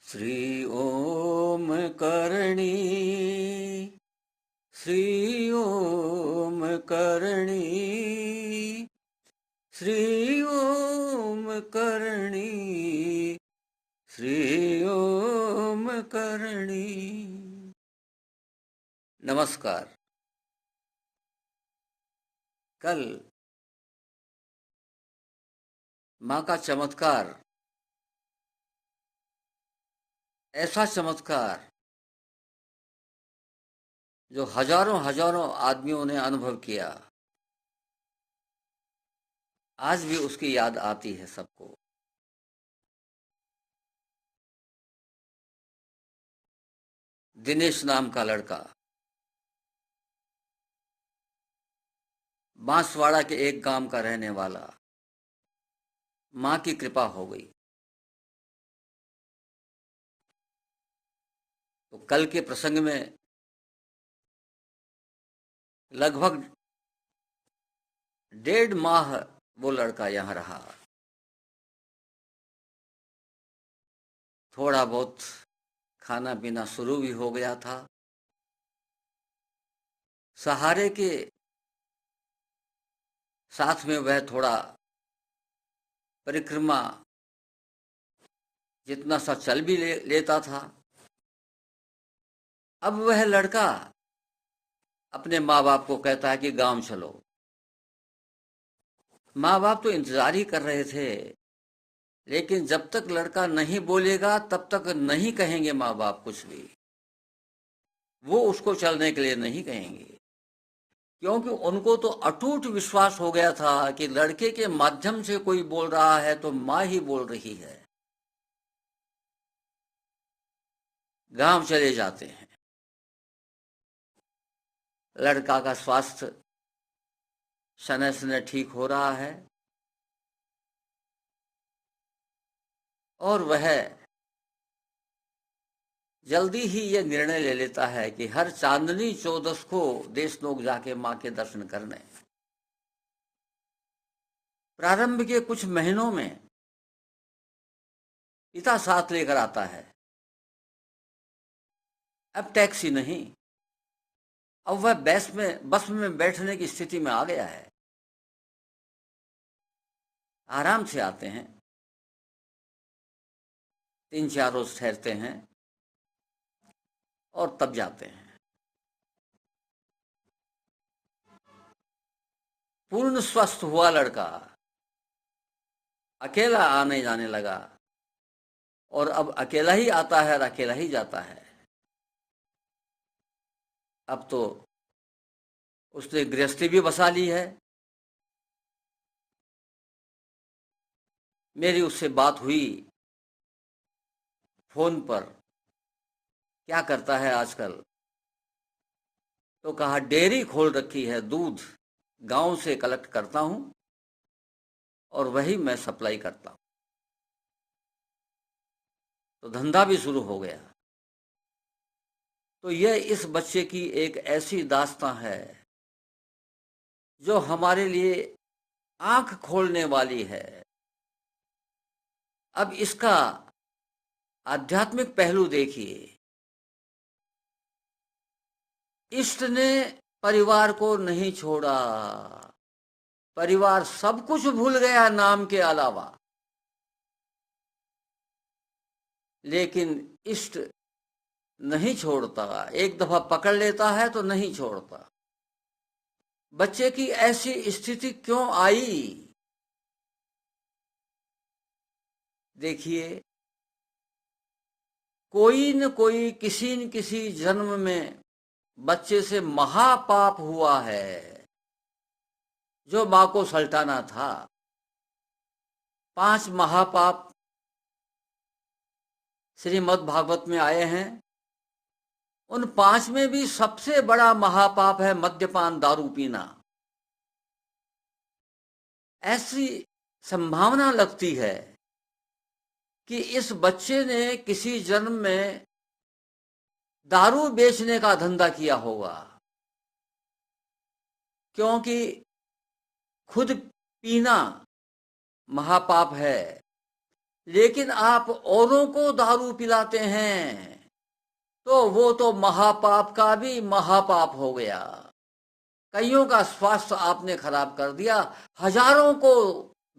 श्री ओम करणी, श्री ओम करणी, श्री ओम करणी, श्री ओम करणी। नमस्कार। कल माँ का चमत्कार, ऐसा चमत्कार जो हजारों हजारों आदमियों ने अनुभव किया, आज भी उसकी याद आती है सबको। दिनेश नाम का लड़का बांसवाड़ा के एक गांव का रहने वाला, माँ की कृपा हो गई तो कल के प्रसंग में लगभग 1.5 माह वो लड़का यहाँ रहा। थोड़ा बहुत खाना पीना शुरू भी हो गया था। सहारे के साथ में वह थोड़ा परिक्रमा जितना सा चल भी लेता था। अब वह लड़का अपने माँ बाप को कहता है कि गांव चलो। माँ बाप तो इंतजार ही कर रहे थे, लेकिन जब तक लड़का नहीं बोलेगा तब तक नहीं कहेंगे माँ बाप कुछ भी। वो उसको चलने के लिए नहीं कहेंगे, क्योंकि उनको तो अटूट विश्वास हो गया था कि लड़के के माध्यम से कोई बोल रहा है तो माँ ही बोल रही है। गांव चले जाते हैं। लड़का का स्वास्थ्य समय समय ठीक हो रहा है और वह जल्दी ही यह निर्णय ले लेता है कि हर चांदनी चौदस को देश लोग जाके माँ के दर्शन करने। प्रारंभ के कुछ महीनों में पिता साथ लेकर आता है। अब टैक्सी नहीं, अब वह बस में बैठने की स्थिति में आ गया है। आराम से आते हैं, 3-4 रोज ठहरते हैं और तब जाते हैं। पूर्ण स्वस्थ हुआ लड़का अकेला आने जाने लगा और अब अकेला ही आता है और अकेला ही जाता है। अब तो उसने गृहस्थी भी बसा ली है। मेरी उससे बात हुई फोन पर, क्या करता है आजकल? तो कहा डेयरी खोल रखी है, दूध गांव से कलेक्ट करता हूं और वही मैं सप्लाई करता हूं। तो धंधा भी शुरू हो गया। तो यह इस बच्चे की एक ऐसी दास्तां है जो हमारे लिए आंख खोलने वाली है। अब इसका आध्यात्मिक पहलू देखिए। इष्ट ने परिवार को नहीं छोड़ा, परिवार सब कुछ भूल गया नाम के अलावा, लेकिन इष्ट नहीं छोड़ता। एक दफा पकड़ लेता है तो नहीं छोड़ता। बच्चे की ऐसी स्थिति क्यों आई? देखिए, कोई न कोई किसी न किसी जन्म में बच्चे से महापाप हुआ है जो मां को सल्टाना था। 5 महापाप श्रीमद् भागवत में आए हैं। उन 5 में भी सबसे बड़ा महापाप है मद्यपान, दारू पीना। ऐसी संभावना लगती है कि इस बच्चे ने किसी जन्म में दारू बेचने का धंधा किया होगा, क्योंकि खुद पीना महापाप है, लेकिन आप औरों को दारू पिलाते हैं तो वो तो महापाप का भी महापाप हो गया। कईयों का स्वास्थ्य आपने खराब कर दिया, हजारों को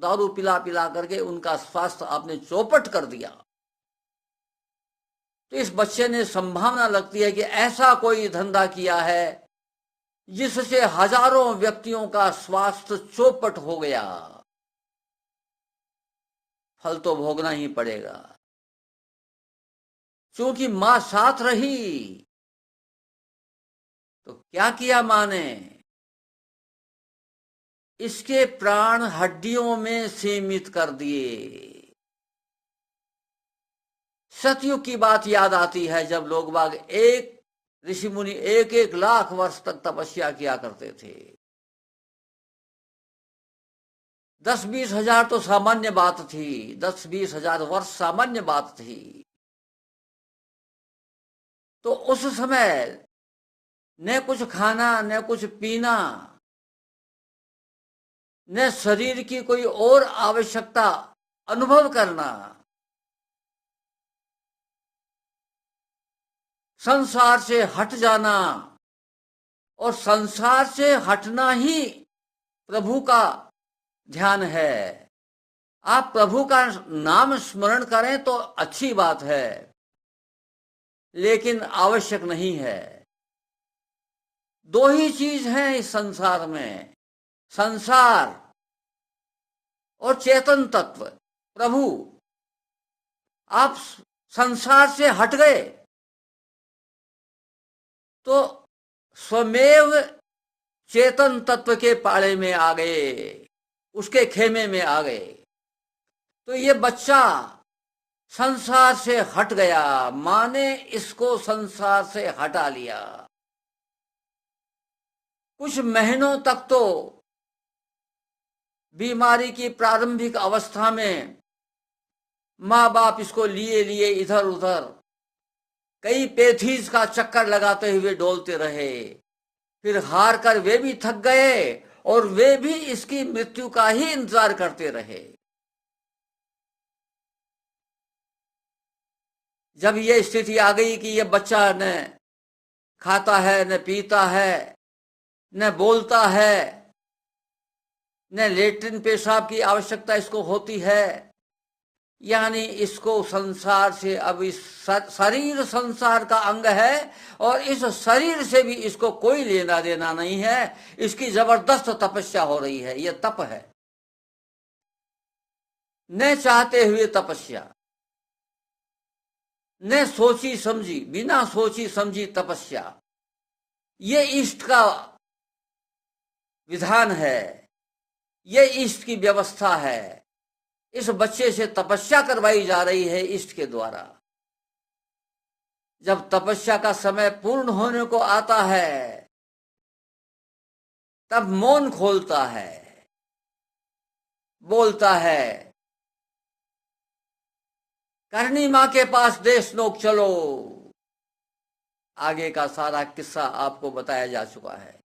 दारू पिला पिला करके उनका स्वास्थ्य आपने चौपट कर दिया। तो इस बच्चे ने संभावना लगती है कि ऐसा कोई धंधा किया है जिससे हजारों व्यक्तियों का स्वास्थ्य चौपट हो गया। फल तो भोगना ही पड़ेगा। क्योंकि मां साथ रही तो क्या किया मां ने, इसके प्राण हड्डियों में सीमित कर दिए। सतयुग की बात याद आती है जब लोग बाग एक ऋषि मुनि 1-1 लाख वर्ष तक तपस्या किया करते थे। 10-20 हजार तो सामान्य बात थी, 10-20 हजार वर्ष सामान्य बात थी। तो उस समय न कुछ खाना न कुछ पीना न शरीर की कोई और आवश्यकता अनुभव करना, संसार से हट जाना, और संसार से हटना ही प्रभु का ध्यान है। आप प्रभु का नाम स्मरण करें तो अच्छी बात है, लेकिन आवश्यक नहीं है। दो ही चीज हैं इस संसार में, संसार और चेतन तत्व प्रभु। आप संसार से हट गए तो स्वमेव चेतन तत्व के पाड़े में आ गए, उसके खेमे में आ गए। तो ये बच्चा संसार से हट गया, मां ने इसको संसार से हटा लिया। कुछ महीनों तक तो बीमारी की प्रारंभिक अवस्था में माँ बाप इसको लिए लिए इधर उधर कई पैथीज का चक्कर लगाते हुए डोलते रहे। फिर हार कर वे भी थक गए और वे भी इसकी मृत्यु का ही इंतजार करते रहे। जब ये स्थिति आ गई कि ये बच्चा न खाता है न पीता है न बोलता है न लेट्रिन पेशाब की आवश्यकता इसको होती है, यानी इसको संसार से, अब इस शरीर संसार का अंग है और इस शरीर से भी इसको कोई लेना देना नहीं है। इसकी जबरदस्त तपस्या हो रही है, यह तप है, न चाहते हुए तपस्या, न सोची समझी, बिना सोची समझी तपस्या। ये इष्ट का विधान है, ये इष्ट की व्यवस्था है। इस बच्चे से तपस्या करवाई जा रही है इष्ट के द्वारा। जब तपस्या का समय पूर्ण होने को आता है तब मौन खोलता है, बोलता है, करनी मां के पास देश नोक चलो। आगे का सारा किस्सा आपको बताया जा चुका है।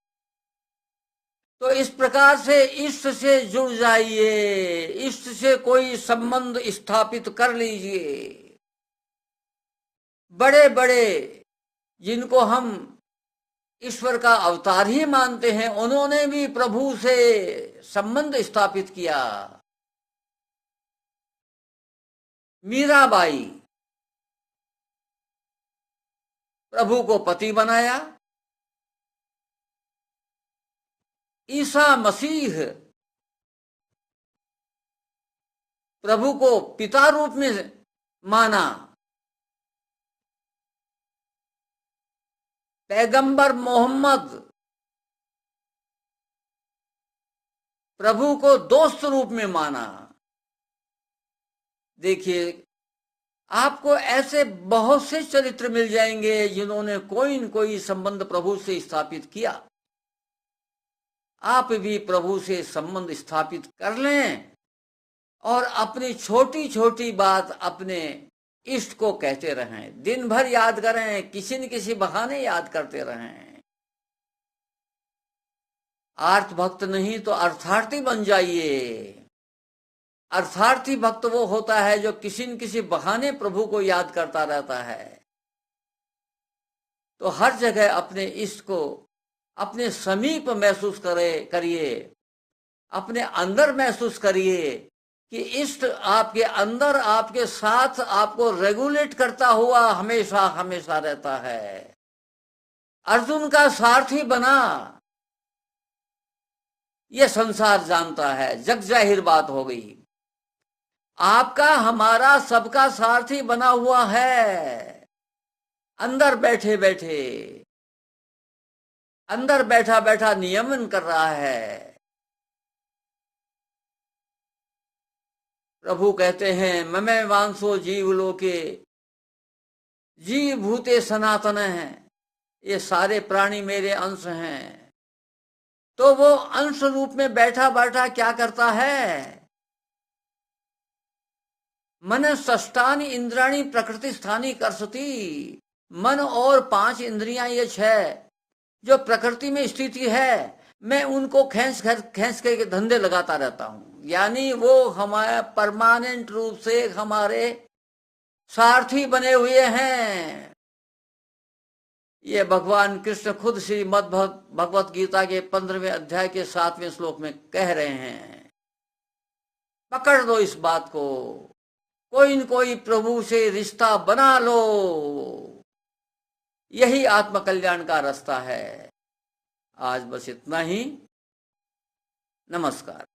तो इस प्रकार से इष्ट से जुड़ जाइए, इष्ट से कोई संबंध स्थापित कर लीजिए। बड़े बड़े जिनको हम ईश्वर का अवतार ही मानते हैं, उन्होंने भी प्रभु से संबंध स्थापित किया। मीराबाई प्रभु को पति बनाया, ईसा मसीह प्रभु को पिता रूप में माना, पैगंबर मोहम्मद प्रभु को दोस्त रूप में माना। देखिए, आपको ऐसे बहुत से चरित्र मिल जाएंगे जिन्होंने कोई न कोई संबंध प्रभु से स्थापित किया। आप भी प्रभु से संबंध स्थापित कर लें और अपनी छोटी छोटी बात अपने इष्ट को कहते रहें, दिन भर याद करें, किसी न किसी बहाने याद करते रहें। आर्थ भक्त नहीं तो अर्थार्थी बन जाइए। अर्थार्थी भक्त वो होता है जो किसी न किसी बहाने प्रभु को याद करता रहता है। तो हर जगह अपने इष्ट को अपने समीप महसूस करिए, अपने अंदर महसूस करिए कि इष्ट आपके अंदर, आपके साथ, आपको रेगुलेट करता हुआ हमेशा हमेशा रहता है। अर्जुन का सारथी बना, यह संसार जानता है, जग जाहिर बात हो गई। आपका, हमारा, सबका सारथी बना हुआ है। अंदर बैठे बैठे, अंदर बैठा बैठा नियमन कर रहा है। प्रभु कहते हैं ममे वांसो जीव लोके, जीव भूते सनातन हैं, ये सारे प्राणी मेरे अंश हैं। तो वो अंश रूप में बैठा बैठा क्या करता है? मन षष्ठानि इंद्राणी प्रकृति स्थानी करसती, मन और 5 इंद्रियां, ये 6 जो प्रकृति में स्थिति है, मैं उनको खींच के धंधे लगाता रहता हूं। यानी वो हमारे परमानेंट रूप से हमारे सारथी बने हुए हैं। ये भगवान कृष्ण खुद श्रीमद् भगवत गीता के 15वें अध्याय के 7वें श्लोक में कह रहे हैं। पकड़ लो इस बात को, कोई न कोई प्रभु से रिश्ता बना लो, यही आत्मकल्याण का रास्ता है। आज बस इतना ही। नमस्कार।